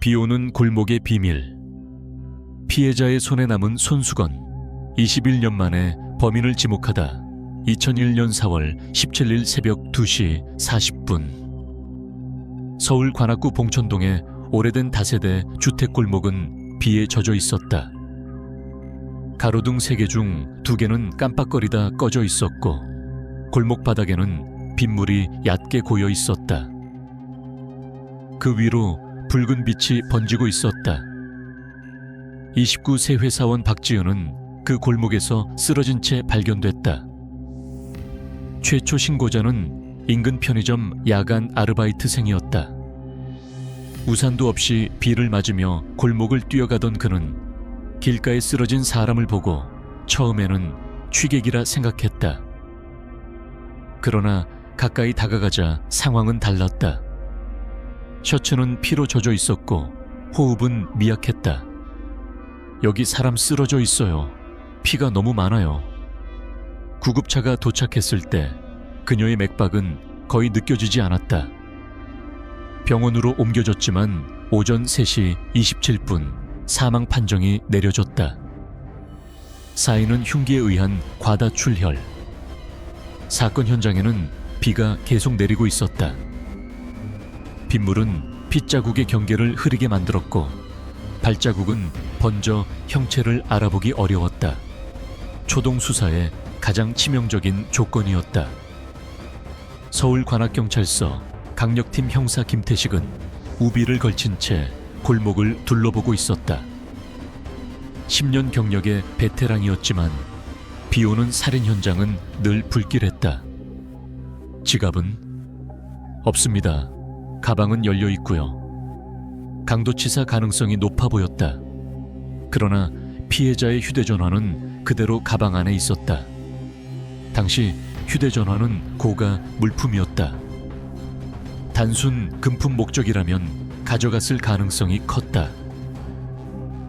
비오는 골목의 비밀. 피해자의 손에 남은 손수건. 21년 만에 범인을 지목하다. 2001년 4월 17일 새벽 2시 40분. 서울 관악구 봉천동의 오래된 다세대 주택골목은 비에 젖어 있었다. 가로등 3개 중 2개는 깜빡거리다 꺼져 있었고, 골목 바닥에는 빗물이 얕게 고여 있었다. 그 위로 붉은 빛이 번지고 있었다. 29세 회사원 박지은은 그 골목에서 쓰러진 채 발견됐다. 최초 신고자는 인근 편의점 야간 아르바이트생이었다. 우산도 없이 비를 맞으며 골목을 뛰어가던 그는 길가에 쓰러진 사람을 보고 처음에는 취객이라 생각했다. 그러나 가까이 다가가자 상황은 달랐다. 셔츠는 피로 젖어 있었고 호흡은 미약했다. 여기 사람 쓰러져 있어요. 피가 너무 많아요. 구급차가 도착했을 때 그녀의 맥박은 거의 느껴지지 않았다. 병원으로 옮겨졌지만 오전 3시 27분 사망 판정이 내려졌다. 사인은 흉기에 의한 과다출혈. 사건 현장에는 비가 계속 내리고 있었다. 빗물은 핏자국의 경계를 흐리게 만들었고 발자국은 번져 형체를 알아보기 어려웠다. 초동 수사의 가장 치명적인 조건이었다. 서울관악경찰서 강력팀 형사 김태식은 우비를 걸친 채 골목을 둘러보고 있었다. 10년 경력의 베테랑이었지만 비오는 살인 현장은 늘 불길했다. 지갑은? 없습니다. 가방은 열려 있고요. 강도치사 가능성이 높아 보였다. 그러나 피해자의 휴대전화는 그대로 가방 안에 있었다. 당시 휴대전화는 고가 물품이었다. 단순 금품 목적이라면 가져갔을 가능성이 컸다.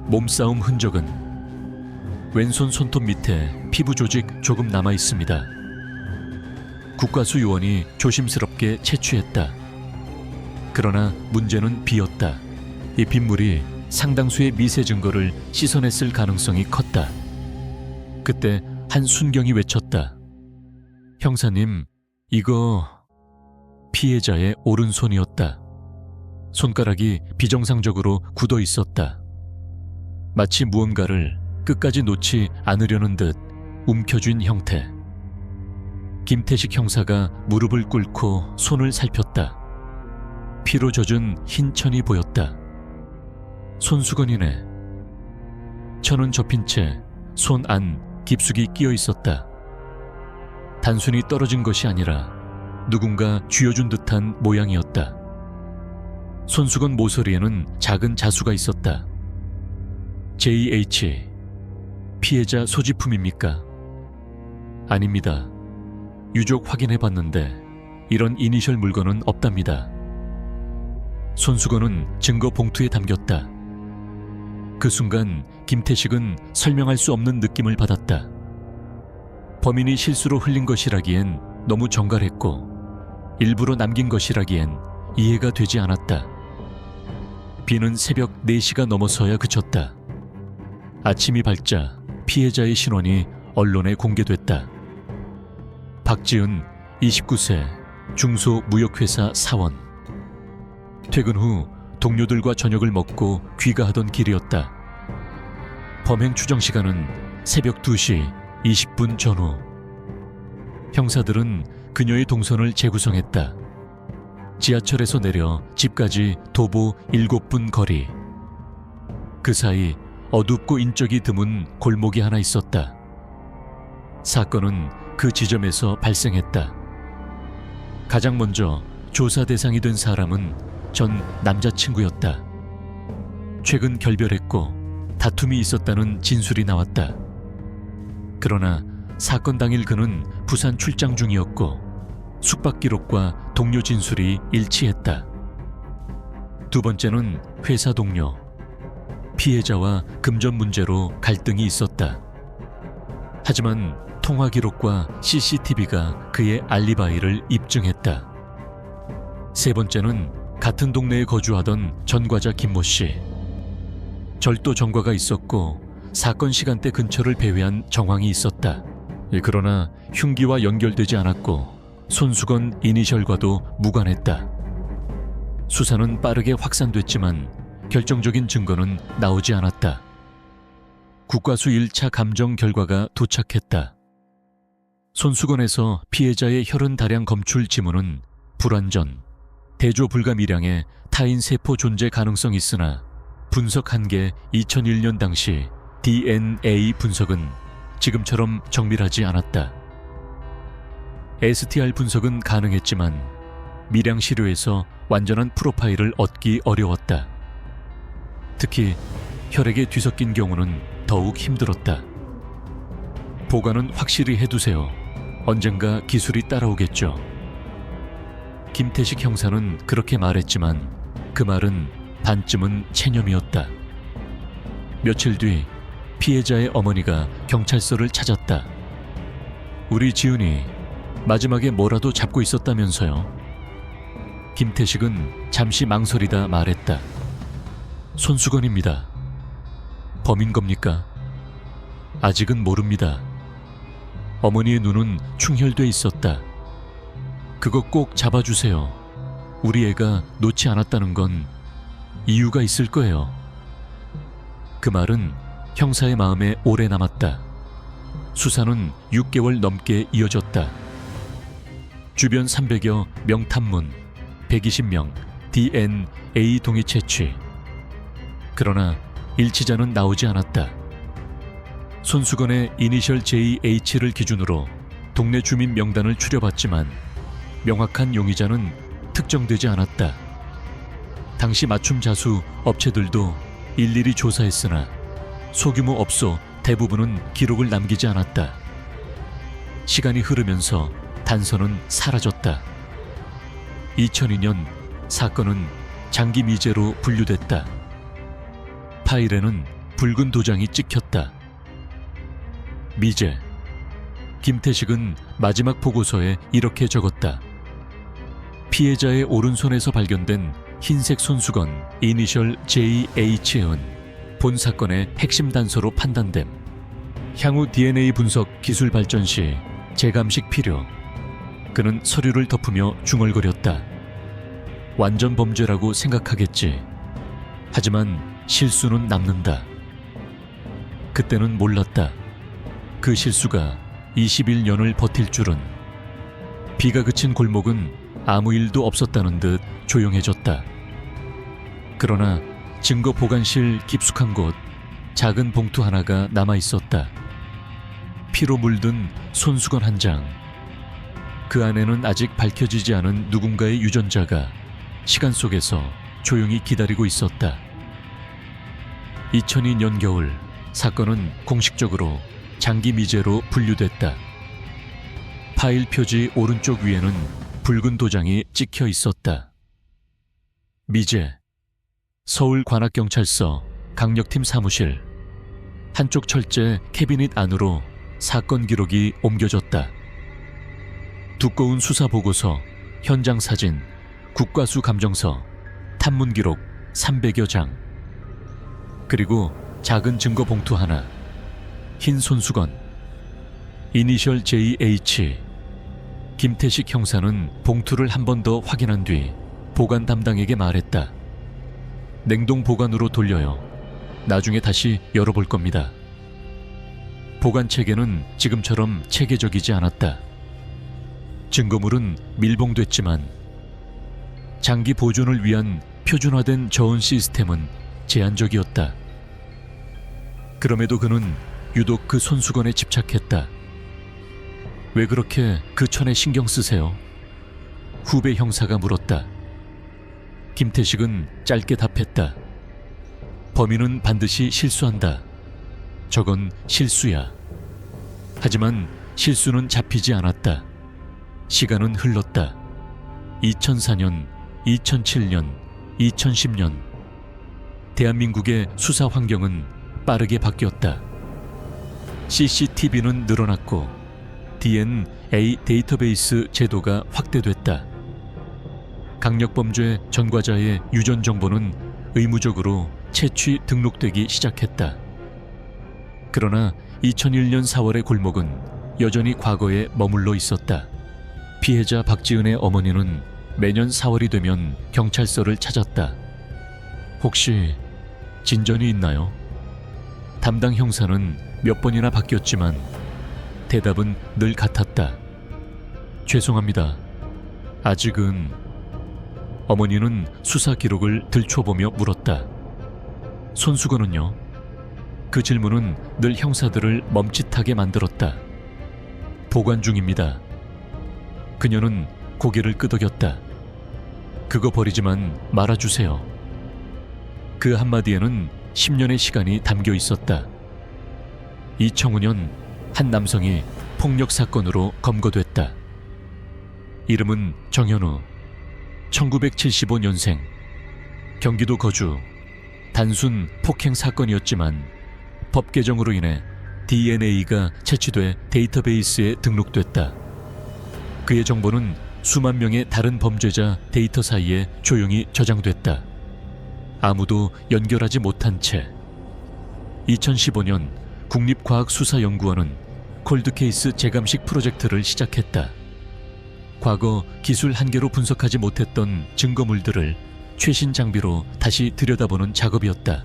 몸싸움 흔적은 왼손 손톱 밑에 피부 조직 조금 남아 있습니다. 국과수 요원이 조심스럽게 채취했다. 그러나 문제는 비였다. 이 빗물이 상당수의 미세 증거를 씻어냈을 가능성이 컸다. 그때 한 순경이 외쳤다. 형사님, 이거... 피해자의 오른손이었다. 손가락이 비정상적으로 굳어 있었다. 마치 무언가를 끝까지 놓지 않으려는 듯 움켜쥔 형태. 김태식 형사가 무릎을 꿇고 손을 살폈다. 피로 젖은 흰 천이 보였다. 손수건이네. 천은 접힌 채 손 안 깊숙이 끼어 있었다. 단순히 떨어진 것이 아니라 누군가 쥐어준 듯한 모양이었다. 손수건 모서리에는 작은 자수가 있었다. JH. 피해자 소지품입니까? 아닙니다. 유족 확인해봤는데 이런 이니셜 물건은 없답니다. 손수건은 증거 봉투에 담겼다. 그 순간 김태식은 설명할 수 없는 느낌을 받았다. 범인이 실수로 흘린 것이라기엔 너무 정갈했고 일부러 남긴 것이라기엔 이해가 되지 않았다. 비는 새벽 4시가 넘어서야 그쳤다. 아침이 밝자 피해자의 신원이 언론에 공개됐다. 박지은 29세 중소무역회사 사원. 퇴근 후 동료들과 저녁을 먹고 귀가하던 길이었다. 범행 추정 시간은 새벽 2시 20분 전후. 형사들은 그녀의 동선을 재구성했다. 지하철에서 내려 집까지 도보 7분 거리. 그 사이 어둡고 인적이 드문 골목이 하나 있었다. 사건은 그 지점에서 발생했다. 가장 먼저 조사 대상이 된 사람은 전 남자친구였다. 최근 결별했고 다툼이 있었다는 진술이 나왔다. 그러나 사건 당일 그는 부산 출장 중이었고 숙박 기록과 동료 진술이 일치했다. 두 번째는 회사 동료. 피해자와 금전 문제로 갈등이 있었다. 하지만 통화 기록과 CCTV가 그의 알리바이를 입증했다. 세 번째는 같은 동네에 거주하던 전과자 김모 씨. 절도 전과가 있었고 사건 시간대 근처를 배회한 정황이 있었다. 그러나 흉기와 연결되지 않았고 손수건 이니셜과도 무관했다. 수사는 빠르게 확산됐지만 결정적인 증거는 나오지 않았다. 국과수 1차 감정 결과가 도착했다. 손수건에서 피해자의 혈흔 다량 검출 지문은 불완전, 대조 불가미량의 타인 세포 존재 가능성이 있으나 분석 한계 2001년 당시 DNA 분석은 지금처럼 정밀하지 않았다. STR 분석은 가능했지만 미량 시료에서 완전한 프로파일을 얻기 어려웠다. 특히 혈액에 뒤섞인 경우는 더욱 힘들었다. 보관은 확실히 해두세요. 언젠가 기술이 따라오겠죠. 김태식 형사는 그렇게 말했지만 그 말은 반쯤은 체념이었다. 며칠 뒤 피해자의 어머니가 경찰서를 찾았다. 우리 지은이 마지막에 뭐라도 잡고 있었다면서요. 김태식은 잠시 망설이다 말했다. 손수건입니다. 범인 겁니까? 아직은 모릅니다. 어머니의 눈은 충혈돼 있었다. 그거 꼭 잡아주세요. 우리 애가 놓지 않았다는 건 이유가 있을 거예요. 그 말은 형사의 마음에 오래 남았다. 수사는 6개월 넘게 이어졌다. 주변 300여 명 탐문, 120명 DNA 동의 채취. 그러나 일치자는 나오지 않았다. 손수건의 이니셜 JH를 기준으로 동네 주민 명단을 추려봤지만 명확한 용의자는 특정되지 않았다. 당시 맞춤 자수 업체들도 일일이 조사했으나 소규모 업소 대부분은 기록을 남기지 않았다. 시간이 흐르면서 단서는 사라졌다. 2002년 사건은 장기 미제로 분류됐다. 파일에는 붉은 도장이 찍혔다. 미제. 김태식은 마지막 보고서에 이렇게 적었다. 피해자의 오른손에서 발견된 흰색 손수건 이니셜 JH은 본 사건의 핵심 단서로 판단됨. 향후 DNA 분석 기술 발전 시 재감식 필요. 그는 서류를 덮으며 중얼거렸다. 완전 범죄라고 생각하겠지. 하지만 실수는 남는다. 그때는 몰랐다. 그 실수가 21년을 버틸 줄은. 비가 그친 골목은 아무 일도 없었다는 듯 조용해졌다. 그러나 증거 보관실 깊숙한 곳 작은 봉투 하나가 남아 있었다. 피로 물든 손수건 한 장. 그 안에는 아직 밝혀지지 않은 누군가의 유전자가 시간 속에서 조용히 기다리고 있었다. 2002년 겨울 사건은 공식적으로 장기 미제로 분류됐다. 파일 표지 오른쪽 위에는 붉은 도장이 찍혀 있었다. 미제. 서울관악경찰서 강력팀 사무실. 한쪽 철제 캐비닛 안으로 사건 기록이 옮겨졌다. 두꺼운 수사 보고서, 현장 사진, 국과수 감정서, 탐문 기록 300여 장. 그리고 작은 증거 봉투 하나. 흰 손수건. 이니셜 JH. 김태식 형사는 봉투를 한 번 더 확인한 뒤 보관 담당에게 말했다. 냉동 보관으로 돌려요. 나중에 다시 열어볼 겁니다. 보관 체계는 지금처럼 체계적이지 않았다. 증거물은 밀봉됐지만 장기 보존을 위한 표준화된 저온 시스템은 제한적이었다. 그럼에도 그는 유독 그 손수건에 집착했다. 왜 그렇게 그 천에 신경 쓰세요? 후배 형사가 물었다. 김태식은 짧게 답했다. 범인은 반드시 실수한다. 저건 실수야. 하지만 실수는 잡히지 않았다. 시간은 흘렀다. 2004년, 2007년, 2010년. 대한민국의 수사 환경은 빠르게 바뀌었다. CCTV는 늘어났고 DNA 데이터베이스 제도가 확대됐다. 강력범죄 전과자의 유전 정보는 의무적으로 채취 등록되기 시작했다. 그러나 2001년 4월의 골목은 여전히 과거에 머물러 있었다. 피해자 박지은의 어머니는 매년 4월이 되면 경찰서를 찾았다. 혹시 진전이 있나요? 담당 형사는 몇 번이나 바뀌었지만 대답은 늘 같았다. 죄송합니다. 아직은. 어머니는 수사 기록을 들춰보며 물었다. 손수건은요? 그 질문은 늘 형사들을 멈칫하게 만들었다. 보관 중입니다. 그녀는 고개를 끄덕였다. 그거 버리지만 말아주세요. 그 한마디에는 10년의 시간이 담겨 있었다. 2005년 한 남성이 폭력 사건으로 검거됐다. 이름은 정현우, 1975년생, 경기도 거주. 단순 폭행 사건이었지만 법 개정으로 인해 DNA가 채취돼 데이터베이스에 등록됐다. 그의 정보는 수만 명의 다른 범죄자 데이터 사이에 조용히 저장됐다. 아무도 연결하지 못한 채 2015년 국립과학수사연구원은 콜드케이스 재감식 프로젝트를 시작했다. 과거 기술 한계로 분석하지 못했던 증거물들을 최신 장비로 다시 들여다보는 작업이었다.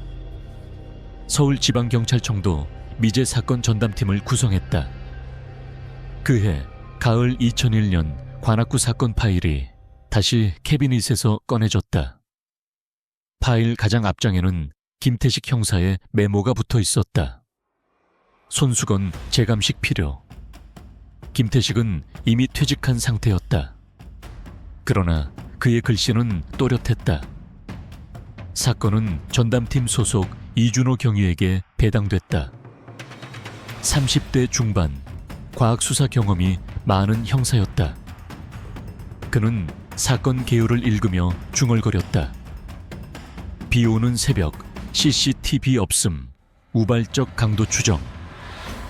서울지방경찰청도 미제 사건 전담팀을 구성했다. 그해 가을 2001년 관악구 사건 파일이 다시 캐비닛에서 꺼내졌다. 파일 가장 앞장에는 김태식 형사의 메모가 붙어 있었다. 손수건 재감식 필요. 김태식은 이미 퇴직한 상태였다. 그러나 그의 글씨는 또렷했다. 사건은 전담팀 소속 이준호 경위에게 배당됐다. 30대 중반, 과학수사 경험이 많은 형사였다. 그는 사건 개요를 읽으며 중얼거렸다. 비 오는 새벽, CCTV 없음, 우발적 강도 추정.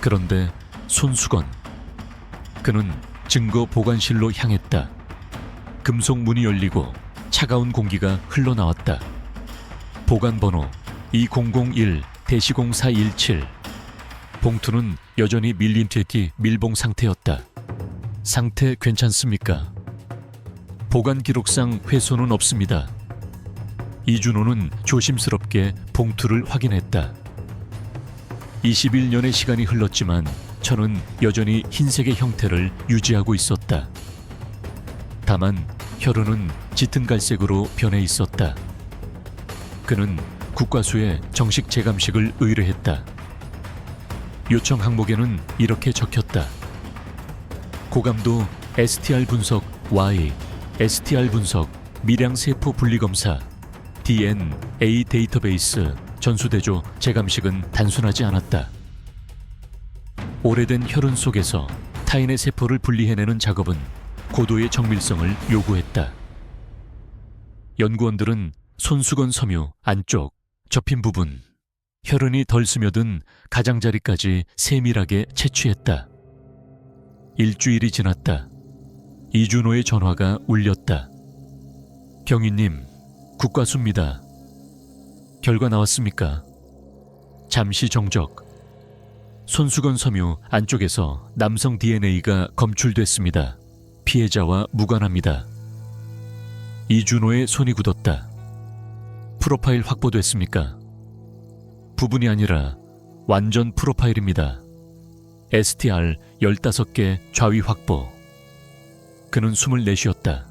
그런데 손수건. 그는 증거 보관실로 향했다. 금속 문이 열리고 차가운 공기가 흘러나왔다. 보관번호 2001-0417. 봉투는 여전히 밀림되기 밀봉 상태였다. 상태 괜찮습니까? 보관 기록상 훼손은 없습니다. 이준호는 조심스럽게 봉투를 확인했다. 21년의 시간이 흘렀지만 천은 여전히 흰색의 형태를 유지하고 있었다. 다만 혈흔은 짙은 갈색으로 변해 있었다. 그는 국과수에 정식 재감식을 의뢰했다. 요청 항목에는 이렇게 적혔다. 고감도 STR 분석 Y, STR 분석 미량세포 분리검사, DNA 데이터베이스 전수대조 재감식은 단순하지 않았다. 오래된 혈흔 속에서 타인의 세포를 분리해내는 작업은 고도의 정밀성을 요구했다. 연구원들은 손수건 섬유 안쪽 접힌 부분, 혈흔이 덜 스며든 가장자리까지 세밀하게 채취했다. 일주일이 지났다. 이준호의 전화가 울렸다. 경위님, 국과수입니다. 결과 나왔습니까? 잠시 정적. 손수건 섬유 안쪽에서 남성 DNA가 검출됐습니다. 피해자와 무관합니다. 이준호의 손이 굳었다. 프로파일 확보됐습니까? 부분이 아니라 완전 프로파일입니다. STR 15개 좌위 확보. 그는 숨을 내쉬었다.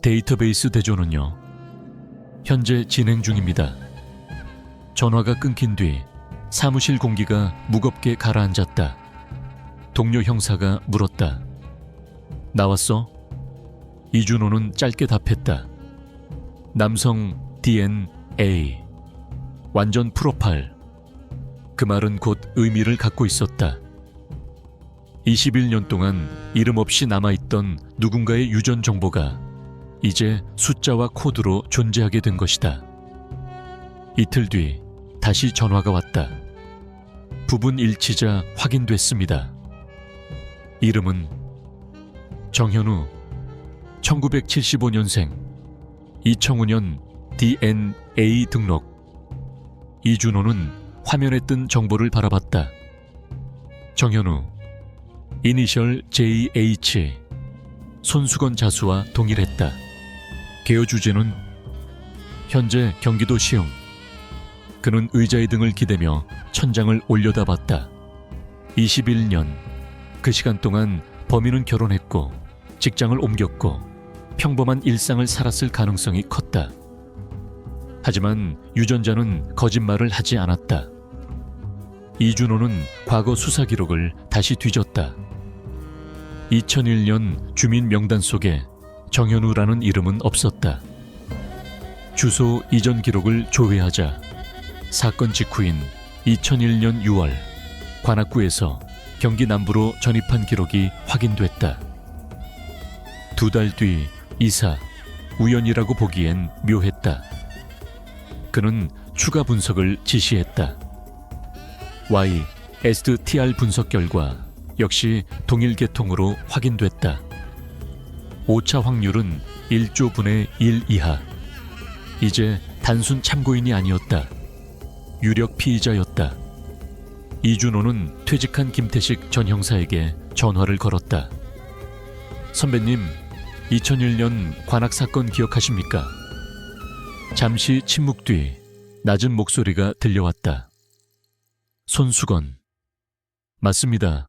데이터베이스 대조는요? 현재 진행 중입니다. 전화가 끊긴 뒤 사무실 공기가 무겁게 가라앉았다. 동료 형사가 물었다. 나왔어? 이준호는 짧게 답했다. 남성 DNA. 완전 프로파일. 그 말은 곧 의미를 갖고 있었다. 21년 동안 이름 없이 남아있던 누군가의 유전 정보가 이제 숫자와 코드로 존재하게 된 것이다. 이틀 뒤 다시 전화가 왔다. 부분 일치자 확인됐습니다. 이름은 정현우, 1975년생, 2005년 DNA 등록. 이준호는 화면에 뜬 정보를 바라봤다. 정현우, 이니셜 JH, 손수건 자수와 동일했다. 개요 주제는 현재 경기도 시흥. 그는 의자의 등을 기대며 천장을 올려다봤다. 21년, 그 시간 동안 범인은 결혼했고 직장을 옮겼고 평범한 일상을 살았을 가능성이 컸다. 하지만 유전자는 거짓말을 하지 않았다. 이준호는 과거 수사 기록을 다시 뒤졌다. 2001년 주민 명단 속에 정현우라는 이름은 없었다. 주소 이전 기록을 조회하자 사건 직후인 2001년 6월 관악구에서 경기 남부로 전입한 기록이 확인됐다. 2달 뒤 이사, 우연이라고 보기엔 묘했다. 그는 추가 분석을 지시했다. Y, STR 분석 결과 역시 동일 계통으로 확인됐다. 오차 확률은 1조 분의 1 이하. 이제 단순 참고인이 아니었다. 유력 피의자였다. 이준호는 퇴직한 김태식 전 형사에게 전화를 걸었다. 선배님, 2001년 관악 사건 기억하십니까? 잠시 침묵 뒤 낮은 목소리가 들려왔다. 손수건. 맞습니다.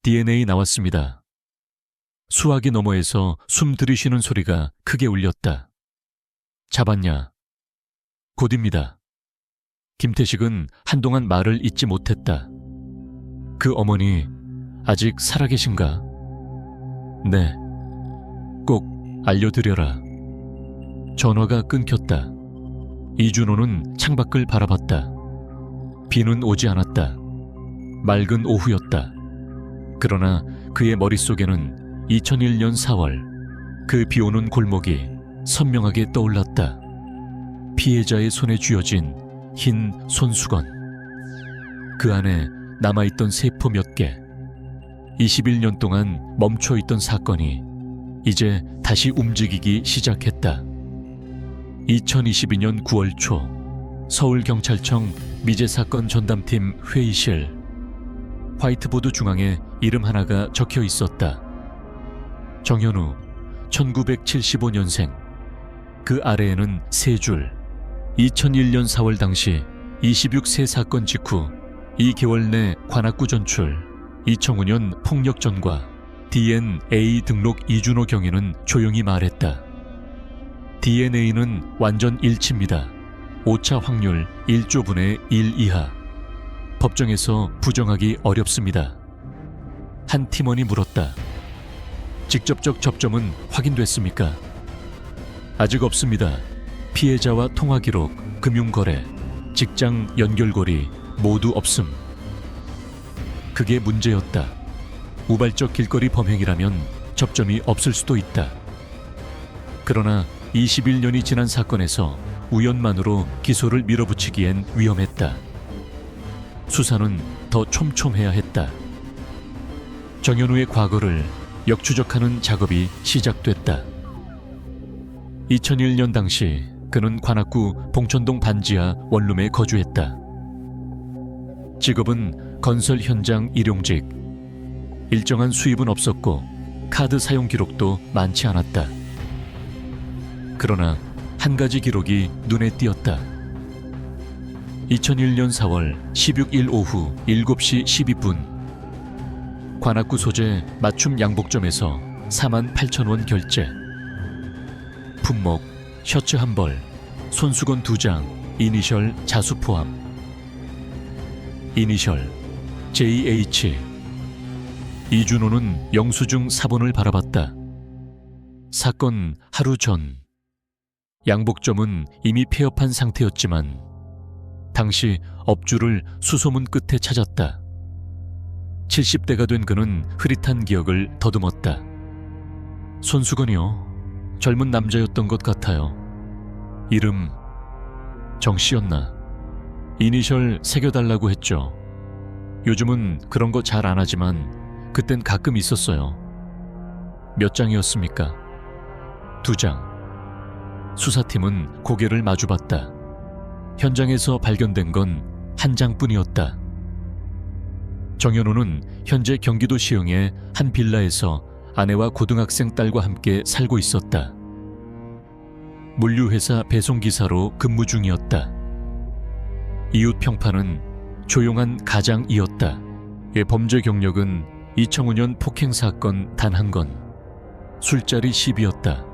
DNA 나왔습니다. 수화기 너머에서 숨 들이쉬는 소리가 크게 울렸다. 잡았냐? 곧입니다. 김태식은 한동안 말을 잇지 못했다. 그 어머니 아직 살아계신가? 네. 꼭 알려드려라. 전화가 끊겼다. 이준호는 창밖을 바라봤다. 비는 오지 않았다. 맑은 오후였다. 그러나 그의 머릿속에는 2001년 4월 그 비오는 골목이 선명하게 떠올랐다. 피해자의 손에 쥐어진 흰 손수건. 그 안에 남아있던 세포 몇 개. 21년 동안 멈춰있던 사건이 이제 다시 움직이기 시작했다. 2022년 9월 초 서울경찰청 미제사건 전담팀 회의실. 화이트보드 중앙에 이름 하나가 적혀 있었다. 정현우, 1975년생. 그 아래에는 세 줄. 2001년 4월 당시 26세 사건 직후 2개월 내 관악구 전출, 2005년 폭력전과 DNA 등록 이준호 경위는 조용히 말했다. DNA는 완전 일치입니다. 오차 확률 1조 분의 1 이하. 법정에서 부정하기 어렵습니다. 한 팀원이 물었다. 직접적 접점은 확인됐습니까? 아직 없습니다. 피해자와 통화 기록, 금융거래, 직장 연결고리 모두 없음. 그게 문제였다. 우발적 길거리 범행이라면 접점이 없을 수도 있다. 그러나 21년이 지난 사건에서 우연만으로 기소를 밀어붙이기엔 위험했다. 수사는 더 촘촘해야 했다. 정현우의 과거를 역추적하는 작업이 시작됐다. 2001년 당시 그는 관악구 봉천동 반지하 원룸에 거주했다. 직업은 건설 현장 일용직. 일정한 수입은 없었고 카드 사용 기록도 많지 않았다. 그러나 한 가지 기록이 눈에 띄었다. 2001년 4월 16일 오후 7시 12분 관악구 소재 맞춤 양복점에서 48,000원 결제. 품목 셔츠 한 벌, 손수건 2장, 이니셜 자수 포함. 이니셜 JH. 이준호는 영수증 사본을 바라봤다. 사건 하루 전 양복점은 이미 폐업한 상태였지만 당시 업주를 수소문 끝에 찾았다. 70대가 된 그는 흐릿한 기억을 더듬었다. 손수건이요. 젊은 남자였던 것 같아요. 이름 정씨였나. 이니셜 새겨달라고 했죠. 요즘은 그런 거 잘 안 하지만 그땐 가끔 있었어요. 몇 장이었습니까? 2장. 수사팀은 고개를 마주봤다. 현장에서 발견된 건 한 장뿐이었다. 정현우는 현재 경기도 시흥의 한 빌라에서 아내와 고등학생 딸과 함께 살고 있었다. 물류회사 배송기사로 근무 중이었다. 이웃 평판은 조용한 가장이었다. 그의 범죄 경력은 2005년 폭행 사건 단 한 건, 술자리 시비였다.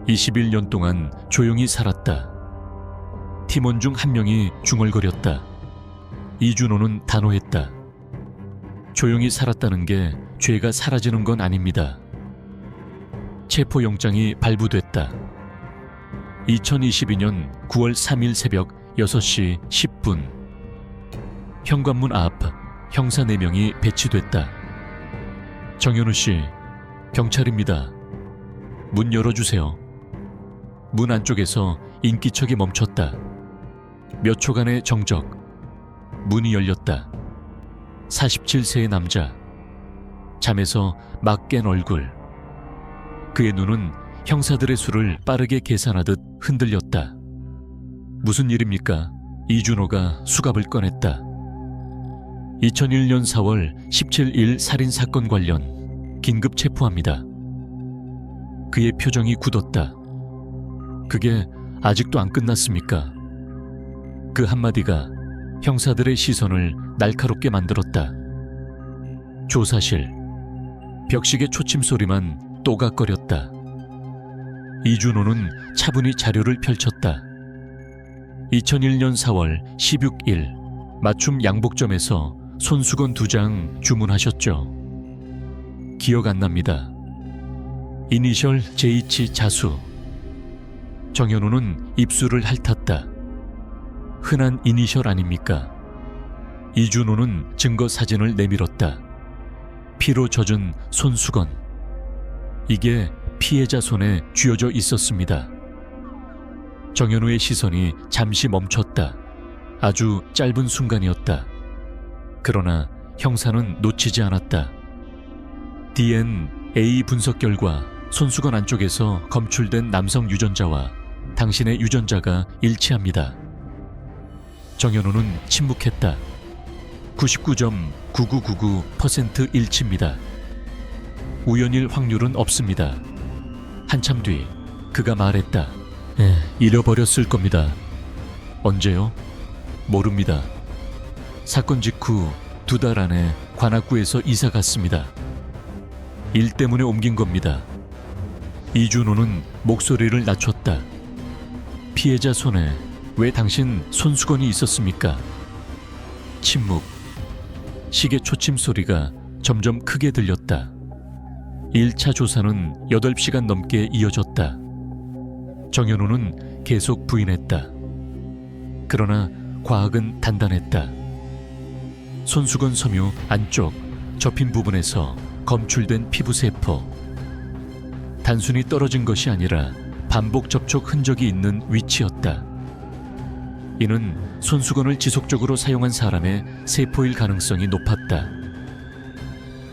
21년 동안 조용히 살았다. 팀원 중 한 명이 중얼거렸다. 이준호는 단호했다. 조용히 살았다는 게 죄가 사라지는 건 아닙니다. 체포영장이 발부됐다. 2022년 9월 3일 새벽 6시 10분. 현관문 앞 형사 4명이 배치됐다. 정현우 씨, 경찰입니다. 문 열어주세요. 문 안쪽에서 인기척이 멈췄다. 몇 초간의 정적. 문이 열렸다. 47세의 남자. 잠에서 막 깬 얼굴. 그의 눈은 형사들의 수를 빠르게 계산하듯 흔들렸다. 무슨 일입니까? 이준호가 수갑을 꺼냈다. 2001년 4월 17일 살인사건 관련 긴급 체포합니다. 그의 표정이 굳었다. 그게 아직도 안 끝났습니까? 그 한마디가 형사들의 시선을 날카롭게 만들었다. 조사실. 벽식의 초침 소리만 또각거렸다. 이준호는 차분히 자료를 펼쳤다. 2001년 4월 16일 맞춤 양복점에서 손수건 2장 주문하셨죠? 기억 안 납니다. 이니셜 JH 자수. 정현우는 입술을 핥았다. 흔한 이니셜 아닙니까? 이준호는 증거 사진을 내밀었다. 피로 젖은 손수건. 이게 피해자 손에 쥐어져 있었습니다. 정현우의 시선이 잠시 멈췄다. 아주 짧은 순간이었다. 그러나 형사는 놓치지 않았다. DNA 분석 결과 손수건 안쪽에서 검출된 남성 유전자와 당신의 유전자가 일치합니다. 정현우는 침묵했다. 99.9999% 일치입니다. 우연일 확률은 없습니다. 한참 뒤 그가 말했다. 잃어버렸을 겁니다. 언제요? 모릅니다. 사건 직후 2달 안에 관악구에서 이사 갔습니다. 일 때문에 옮긴 겁니다. 이준호는 목소리를 낮췄다. 피해자 손에 왜 당신 손수건이 있었습니까? 침묵. 시계 초침 소리가 점점 크게 들렸다. 1차 조사는 8시간 넘게 이어졌다. 정현우는 계속 부인했다. 그러나 과학은 단단했다. 손수건 섬유 안쪽 접힌 부분에서 검출된 피부세포. 단순히 떨어진 것이 아니라 반복 접촉 흔적이 있는 위치였다. 이는 손수건을 지속적으로 사용한 사람의 세포일 가능성이 높았다.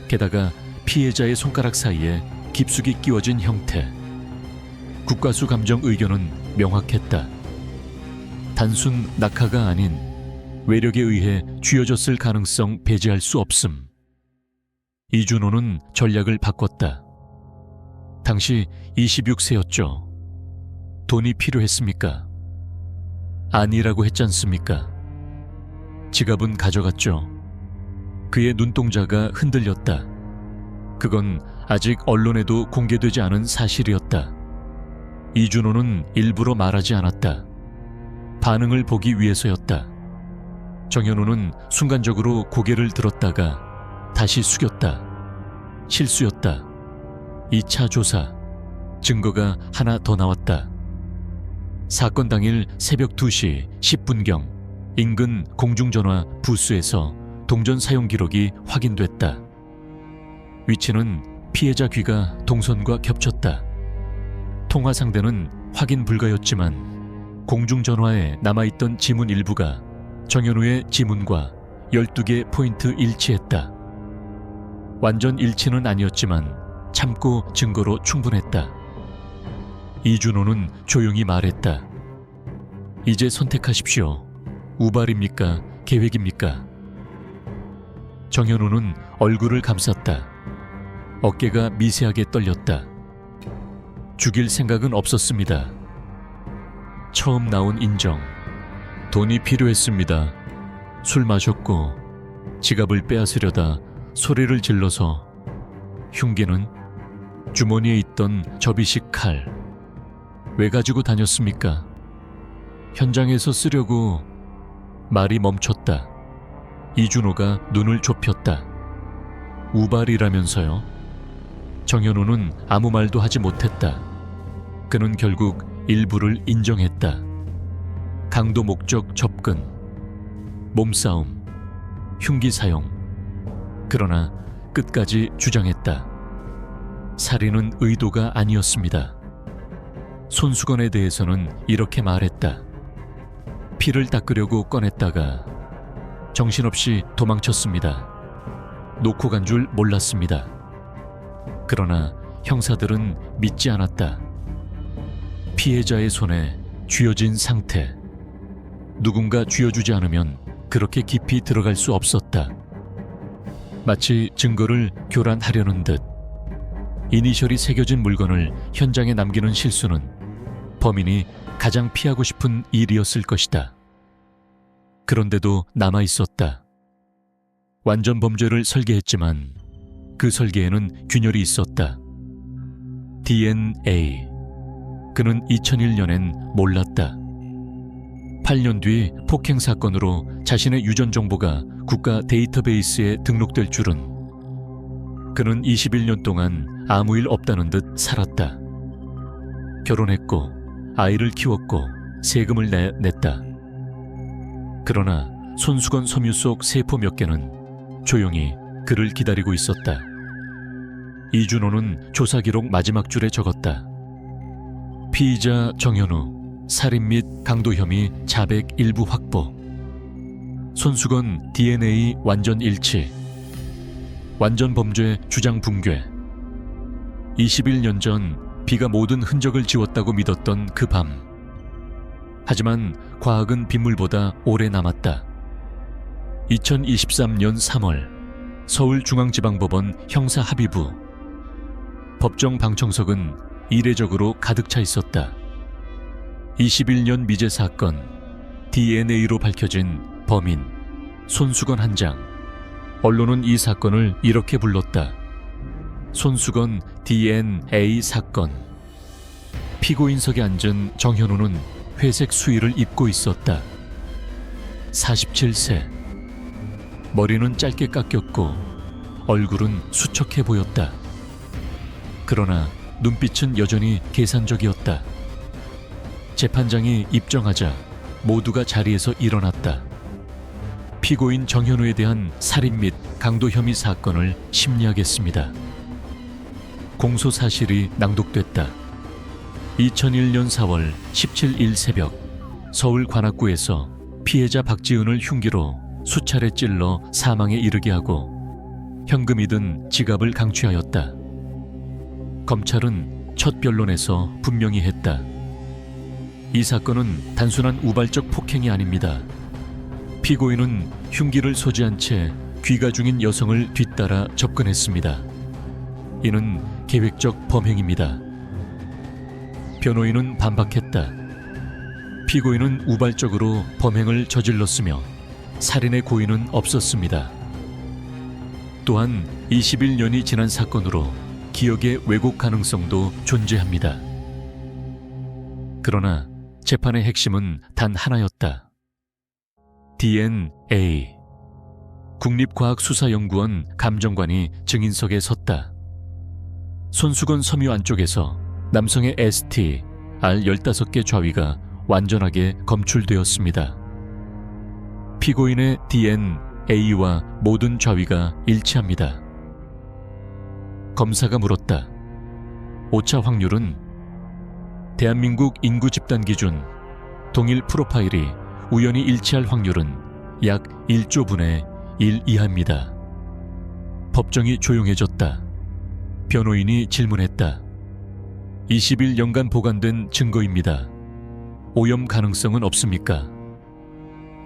게다가 피해자의 손가락 사이에 깊숙이 끼워진 형태. 국과수 감정 의견은 명확했다. 단순 낙하가 아닌 외력에 의해 쥐어졌을 가능성 배제할 수 없음. 이준호는 전략을 바꿨다. 당시 26세였죠. 돈이 필요했습니까? 아니라고 했지 않습니까? 지갑은 가져갔죠. 그의 눈동자가 흔들렸다. 그건 아직 언론에도 공개되지 않은 사실이었다. 이준호는 일부러 말하지 않았다. 반응을 보기 위해서였다. 정현우는 순간적으로 고개를 들었다가 다시 숙였다. 실수였다. 2차 조사. 증거가 하나 더 나왔다. 사건 당일 새벽 2시 10분경 인근 공중전화 부스에서 동전 사용 기록이 확인됐다. 위치는 피해자 귀가 동선과 겹쳤다. 통화 상대는 확인 불가였지만 공중전화에 남아있던 지문 일부가 정현우의 지문과 12개 포인트 일치했다. 완전 일치는 아니었지만 참고 증거로 충분했다. 이준호는 조용히 말했다. 이제 선택하십시오. 우발입니까? 계획입니까? 정현우는 얼굴을 감쌌다. 어깨가 미세하게 떨렸다. 죽일 생각은 없었습니다. 처음 나온 인정. 돈이 필요했습니다. 술 마셨고 지갑을 빼앗으려다 소리를 질러서 흉기는 주머니에 있던 접이식 칼. 왜 가지고 다녔습니까? 현장에서 쓰려고. 말이 멈췄다. 이준호가 눈을 좁혔다. 우발이라면서요? 정현우는 아무 말도 하지 못했다. 그는 결국 일부를 인정했다. 강도 목적 접근, 몸싸움, 흉기 사용. 그러나 끝까지 주장했다. 살인은 의도가 아니었습니다. 손수건에 대해서는 이렇게 말했다. 피를 닦으려고 꺼냈다가 정신없이 도망쳤습니다. 놓고 간 줄 몰랐습니다. 그러나 형사들은 믿지 않았다. 피해자의 손에 쥐어진 상태. 누군가 쥐어주지 않으면 그렇게 깊이 들어갈 수 없었다. 마치 증거를 교란하려는 듯. 이니셜이 새겨진 물건을 현장에 남기는 실수는 범인이 가장 피하고 싶은 일이었을 것이다. 그런데도 남아있었다. 완전 범죄를 설계했지만 그 설계에는 균열이 있었다. DNA. 그는 2001년엔 몰랐다. 8년 뒤 폭행 사건으로 자신의 유전 정보가 국가 데이터베이스에 등록될 줄은. 그는 21년 동안 아무 일 없다는 듯 살았다. 결혼했고 아이를 키웠고 세금을 냈다. 그러나 손수건 섬유 속 세포 몇 개는 조용히 그를 기다리고 있었다. 이준호는 조사 기록 마지막 줄에 적었다. 피의자 정현우, 살인 및 강도 혐의 자백 일부 확보. 손수건 DNA 완전 일치. 완전 범죄 주장 붕괴. 21년 전 비가 모든 흔적을 지웠다고 믿었던 그 밤. 하지만 과학은 빗물보다 오래 남았다. 2023년 3월 서울중앙지방법원 형사합의부. 법정 방청석은 이례적으로 가득 차 있었다. 21년 미제 사건, DNA로 밝혀진 범인, 손수건 한 장. 언론은 이 사건을 이렇게 불렀다. 손수건 DNA 사건. 피고인석에 앉은 정현우는 회색 수의를 입고 있었다. 47세. 머리는 짧게 깎였고 얼굴은 수척해 보였다. 그러나 눈빛은 여전히 계산적이었다. 재판장이 입정하자 모두가 자리에서 일어났다. 피고인 정현우에 대한 살인 및 강도 혐의 사건을 심리하겠습니다. 공소 사실이 낭독됐다. 2001년 4월 17일 새벽 서울 관악구에서 피해자 박지은을 흉기로 수차례 찔러 사망에 이르게 하고 현금이 든 지갑을 강취하였다. 검찰은 첫 변론에서 분명히 했다. 이 사건은 단순한 우발적 폭행이 아닙니다. 피고인은 흉기를 소지한 채 귀가 중인 여성을 뒤따라 접근했습니다. 이는 계획적 범행입니다. 변호인은 반박했다. 피고인은 우발적으로 범행을 저질렀으며 살인의 고의는 없었습니다. 또한 21년이 지난 사건으로 기억의 왜곡 가능성도 존재합니다. 그러나 재판의 핵심은 단 하나였다. DNA. 국립과학수사연구원 감정관이 증인석에 섰다. 손수건 섬유 안쪽에서 남성의 ST, R15개 좌위가 완전하게 검출되었습니다. 피고인의 DNA와 모든 좌위가 일치합니다. 검사가 물었다. 오차 확률은? 대한민국 인구 집단 기준 동일 프로파일이 우연히 일치할 확률은 약 1조 분의 1 이하입니다. 법정이 조용해졌다. 변호인이 질문했다. 20일년간 보관된 증거입니다. 오염 가능성은 없습니까?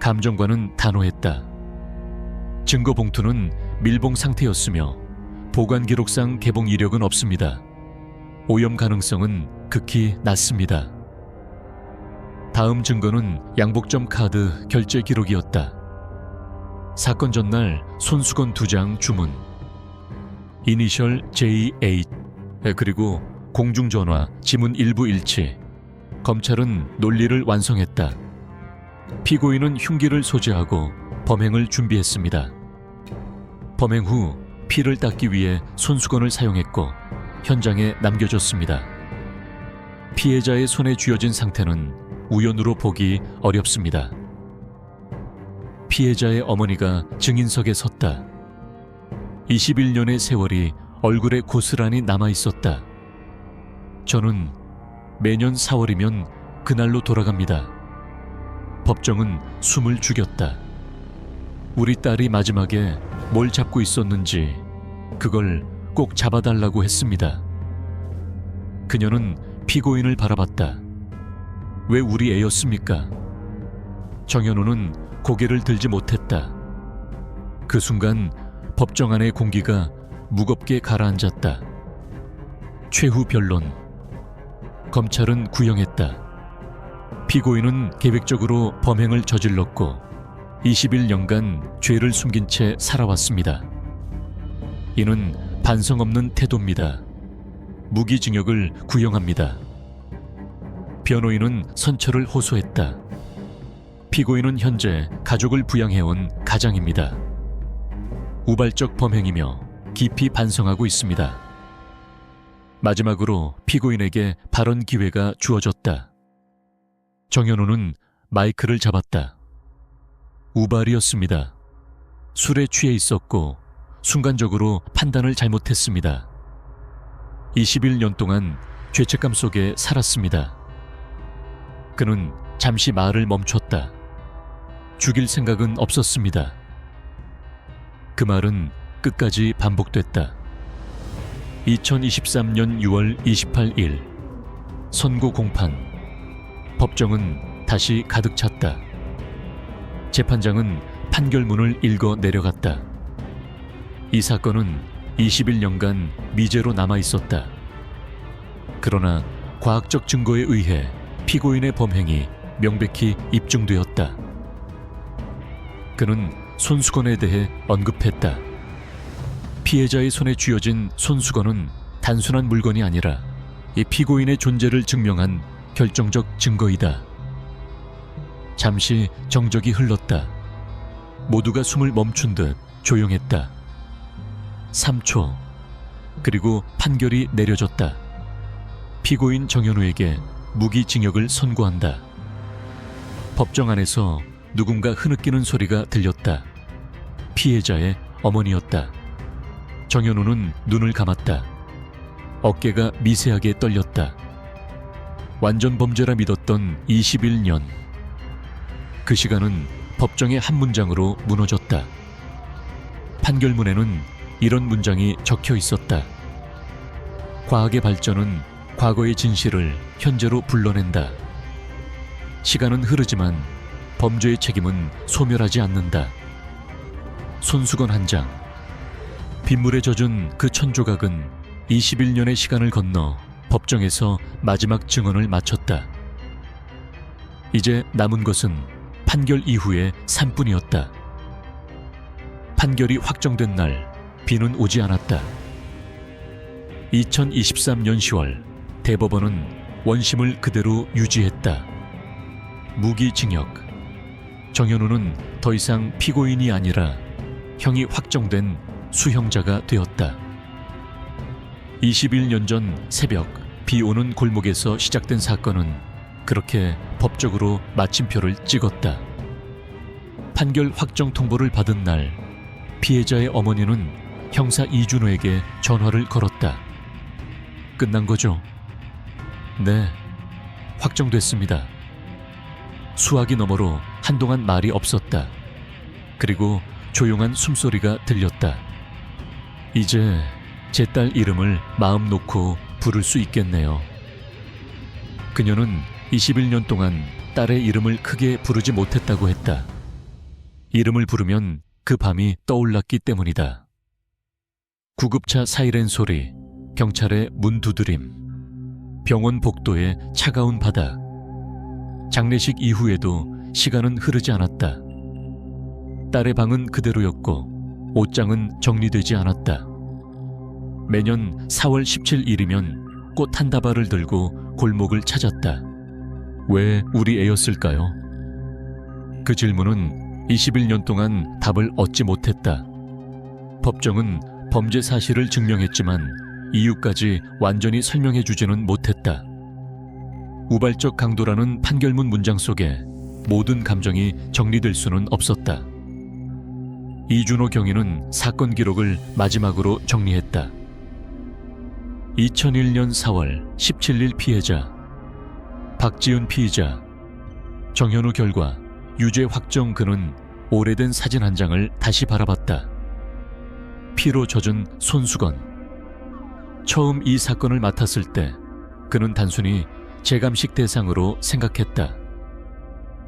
감정관은 단호했다. 증거 봉투는 밀봉 상태였으며 보관 기록상 개봉 이력은 없습니다. 오염 가능성은 극히 낮습니다. 다음 증거는 양복점 카드 결제 기록이었다. 사건 전날 손수건 2장 주문, 이니셜 JH, 그리고 공중전화, 지문 일부 일치. 검찰은 논리를 완성했다. 피고인은 흉기를 소지하고 범행을 준비했습니다. 범행 후 피를 닦기 위해 손수건을 사용했고 현장에 남겨졌습니다. 피해자의 손에 쥐어진 상태는 우연으로 보기 어렵습니다. 피해자의 어머니가 증인석에 섰다. 21년의 세월이 얼굴에 고스란히 남아있었다. 저는 매년 4월이면 그날로 돌아갑니다. 법정은 숨을 죽였다. 우리 딸이 마지막에 뭘 잡고 있었는지 그걸 꼭 잡아달라고 했습니다. 그녀는 피고인을 바라봤다. 왜 우리 애였습니까? 정현우는 고개를 들지 못했다. 그 순간 법정 안의 공기가 무겁게 가라앉았다. 최후 변론. 검찰은 구형했다. 피고인은 계획적으로 범행을 저질렀고 21년간 죄를 숨긴 채 살아왔습니다. 이는 반성 없는 태도입니다. 무기징역을 구형합니다. 변호인은 선처를 호소했다. 피고인은 현재 가족을 부양해온 가장입니다. 우발적 범행이며 깊이 반성하고 있습니다. 마지막으로 피고인에게 발언 기회가 주어졌다. 정현우는 마이크를 잡았다. 우발이었습니다. 술에 취해 있었고 순간적으로 판단을 잘못했습니다. 21년 동안 죄책감 속에 살았습니다. 그는 잠시 말을 멈췄다. 죽일 생각은 없었습니다. 그 말은 끝까지 반복됐다. 2023년 6월 28일 선고 공판. 법정은 다시 가득 찼다. 재판장은 판결문을 읽어 내려갔다. 이 사건은 21년간 미제로 남아 있었다. 그러나 과학적 증거에 의해 피고인의 범행이 명백히 입증되었다. 그는 손수건에 대해 언급했다. 피해자의 손에 쥐어진 손수건은 단순한 물건이 아니라 이 피고인의 존재를 증명한 결정적 증거이다. 잠시 정적이 흘렀다. 모두가 숨을 멈춘 듯 조용했다. 3초. 그리고 판결이 내려졌다. 피고인 정현우에게 무기징역을 선고한다. 법정 안에서 누군가 흐느끼는 소리가 들렸다. 피해자의 어머니였다. 정현우는 눈을 감았다. 어깨가 미세하게 떨렸다. 완전 범죄라 믿었던 21년. 그 시간은 법정의 한 문장으로 무너졌다. 판결문에는 이런 문장이 적혀 있었다. 과학의 발전은 과거의 진실을 현재로 불러낸다. 시간은 흐르지만 범죄의 책임은 소멸하지 않는다. 손수건 한 장. 빗물에 젖은 그 천조각은 21년의 시간을 건너 법정에서 마지막 증언을 마쳤다. 이제 남은 것은 판결 이후의 삶뿐이었다. 판결이 확정된 날 비는 오지 않았다. 2023년 10월 대법원은 원심을 그대로 유지했다. 무기징역. 정현우는 더 이상 피고인이 아니라 형이 확정된 수형자가 되었다. 21년 전 새벽 비 오는 골목에서 시작된 사건은 그렇게 법적으로 마침표를 찍었다. 판결 확정 통보를 받은 날 피해자의 어머니는 형사 이준호에게 전화를 걸었다. 끝난 거죠? 네, 확정됐습니다. 수화기 너머로 한동안 말이 없었다. 그리고 조용한 숨소리가 들렸다. 이제 제 딸 이름을 마음 놓고 부를 수 있겠네요. 그녀는 21년 동안 딸의 이름을 크게 부르지 못했다고 했다. 이름을 부르면 그 밤이 떠올랐기 때문이다. 구급차 사이렌 소리, 경찰의 문 두드림, 병원 복도의 차가운 바닥. 장례식 이후에도 시간은 흐르지 않았다. 딸의 방은 그대로였고 옷장은 정리되지 않았다. 매년 4월 17일이면 꽃 한 다발을 들고 골목을 찾았다. 왜 우리 애였을까요? 그 질문은 21년 동안 답을 얻지 못했다. 법정은 범죄 사실을 증명했지만 이유까지 완전히 설명해주지는 못했다. 우발적 강도라는 판결문 문장 속에 모든 감정이 정리될 수는 없었다. 이준호 경위는 사건 기록을 마지막으로 정리했다. 2001년 4월 17일 피해자 박지은 피의자 정현우 결과 유죄 확정. 그는 오래된 사진 한 장을 다시 바라봤다. 피로 젖은 손수건. 처음 이 사건을 맡았을 때 그는 단순히 재감식 대상으로 생각했다.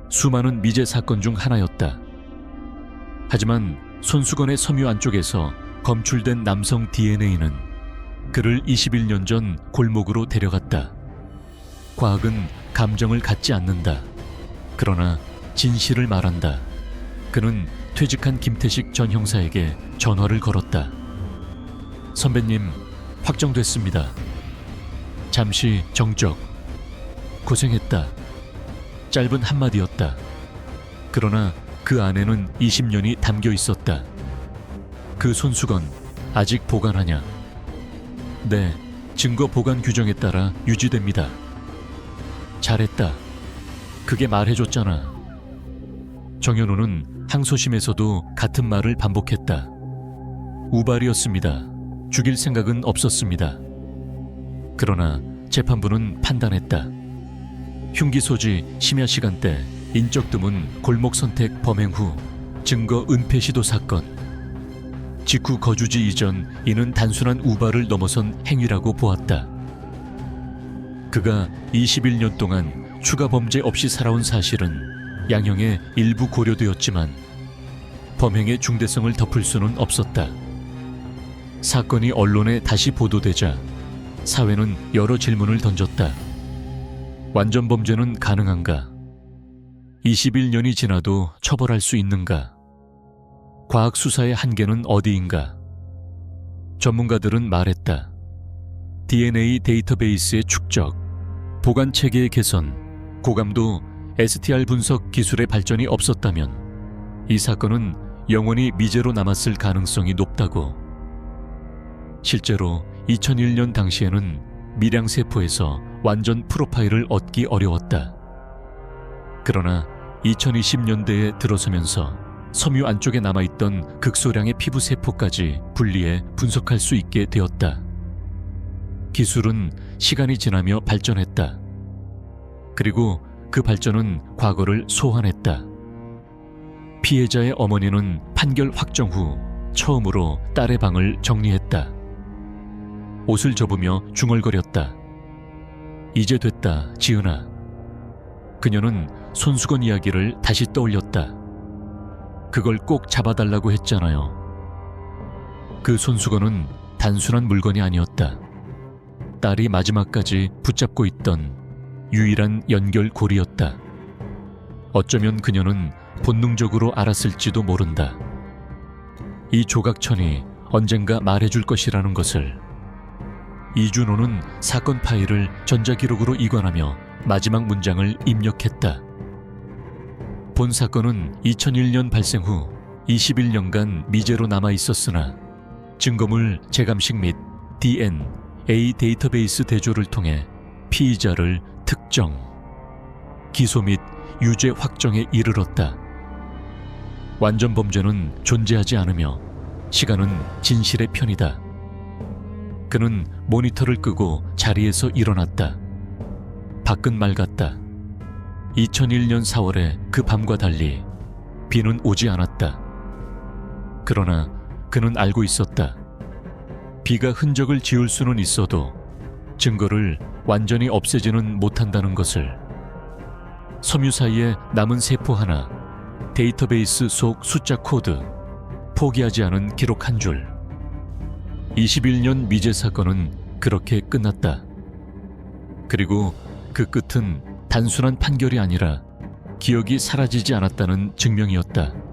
수많은 미제 사건 중 하나였다. 하지만 손수건의 섬유 안쪽에서 검출된 남성 DNA는 그를 21년 전 골목으로 데려갔다. 과학은 감정을 갖지 않는다. 그러나 진실을 말한다. 그는 퇴직한 김태식 전 형사에게 전화를 걸었다. 선배님, 확정됐습니다. 잠시 정적. 고생했다. 짧은 한마디였다. 그러나 그 안에는 20년이 담겨 있었다. 그 손수건 아직 보관하냐? 네, 증거 보관 규정에 따라 유지됩니다. 잘했다. 그게 말해줬잖아. 정현우는 항소심에서도 같은 말을 반복했다. 우발이었습니다. 죽일 생각은 없었습니다. 그러나 재판부는 판단했다. 흉기 소지, 심야 시간대, 인적 드문 골목 선택 범행 후 증거 은폐 시도 사건. 직후 거주지 이전 이는 단순한 우발을 넘어선 행위라고 보았다. 그가 21년 동안 추가 범죄 없이 살아온 사실은 양형에 일부 고려되었지만 범행의 중대성을 덮을 수는 없었다. 사건이 언론에 다시 보도되자 사회는 여러 질문을 던졌다. 완전 범죄는 가능한가? 21년이 지나도 처벌할 수 있는가? 과학 수사의 한계는 어디인가? 전문가들은 말했다. DNA 데이터베이스의 축적, 보관 체계의 개선, 고감도 STR 분석 기술의 발전이 없었다면 이 사건은 영원히 미제로 남았을 가능성이 높다고. 실제로 2001년 당시에는 밀양세포에서 완전 프로파일을 얻기 어려웠다. 그러나 2020년대에 들어서면서 섬유 안쪽에 남아있던 극소량의 피부 세포까지 분리해 분석할 수 있게 되었다. 기술은 시간이 지나며 발전했다. 그리고 그 발전은 과거를 소환했다. 피해자의 어머니는 판결 확정 후 처음으로 딸의 방을 정리했다. 옷을 접으며 중얼거렸다. 이제 됐다, 지은아. 그녀는 손수건 이야기를 다시 떠올렸다. 그걸 꼭 잡아달라고 했잖아요. 그 손수건은 단순한 물건이 아니었다. 딸이 마지막까지 붙잡고 있던 유일한 연결고리였다. 어쩌면 그녀는 본능적으로 알았을지도 모른다. 이 조각천이 언젠가 말해줄 것이라는 것을. 이준호는 사건 파일을 전자기록으로 이관하며 마지막 문장을 입력했다. 본 사건은 2001년 발생 후 21년간 미제로 남아있었으나 증거물 재감식 및 DNA 데이터베이스 대조를 통해 피의자를 특정, 기소 및 유죄 확정에 이르렀다. 완전 범죄는 존재하지 않으며 시간은 진실의 편이다. 그는 모니터를 끄고 자리에서 일어났다. 밖은 맑았다. 2001년 4월의 그 밤과 달리 비는 오지 않았다. 그러나 그는 알고 있었다. 비가 흔적을 지울 수는 있어도 증거를 완전히 없애지는 못한다는 것을. 섬유 사이에 남은 세포 하나, 데이터베이스 속 숫자 코드, 포기하지 않은 기록 한 줄. 21년 미제 사건은 그렇게 끝났다. 그리고 그 끝은 단순한 판결이 아니라 기억이 사라지지 않았다는 증명이었다.